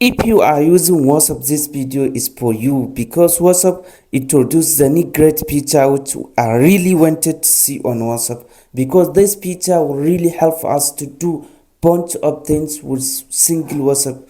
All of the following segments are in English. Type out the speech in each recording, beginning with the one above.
If you are using WhatsApp, this video is for you because WhatsApp introduced the new great feature which I really wanted to see on WhatsApp, because this feature will really help us to do bunch of things with single WhatsApp.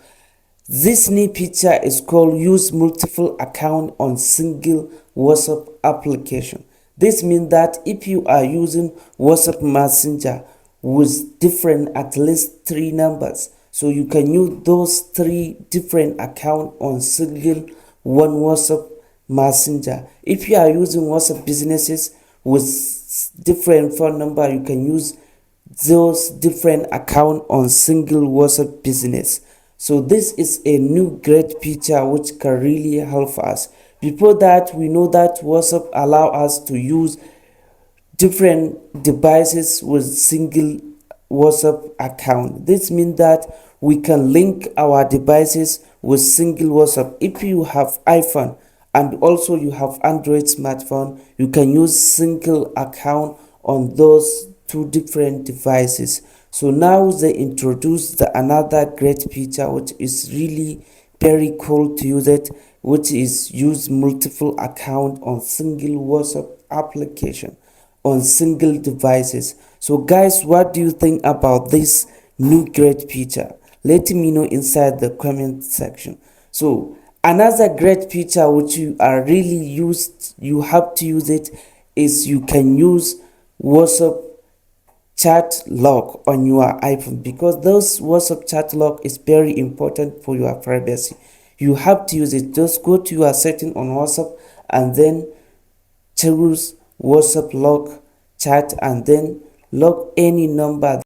This new feature is called use multiple account on single WhatsApp application. This means that if you are using WhatsApp Messenger with different at least 3 numbers, so you can use those 3 different accounts on single one WhatsApp Messenger. If you are using WhatsApp businesses with different phone number, you can use those different account on single WhatsApp business. So this is a new great feature which can really help us. Before that, we know that WhatsApp allow us to use different devices with single WhatsApp account. This means that we can link our devices with single WhatsApp. If you have iPhone and also you have Android smartphone, you can use single account on those 2 different devices. So now they introduced another great feature which is really very cool to use it, which is use multiple account on single WhatsApp application on single devices. So guys, what do you think about this new great feature? Let me know inside the comment section. So another great feature which you are really used, you have to use it, is you can use WhatsApp chat log on your iPhone, because those WhatsApp chat log is very important for your privacy. You have to use it. Just go to your setting on WhatsApp and then choose WhatsApp log chat and then log any number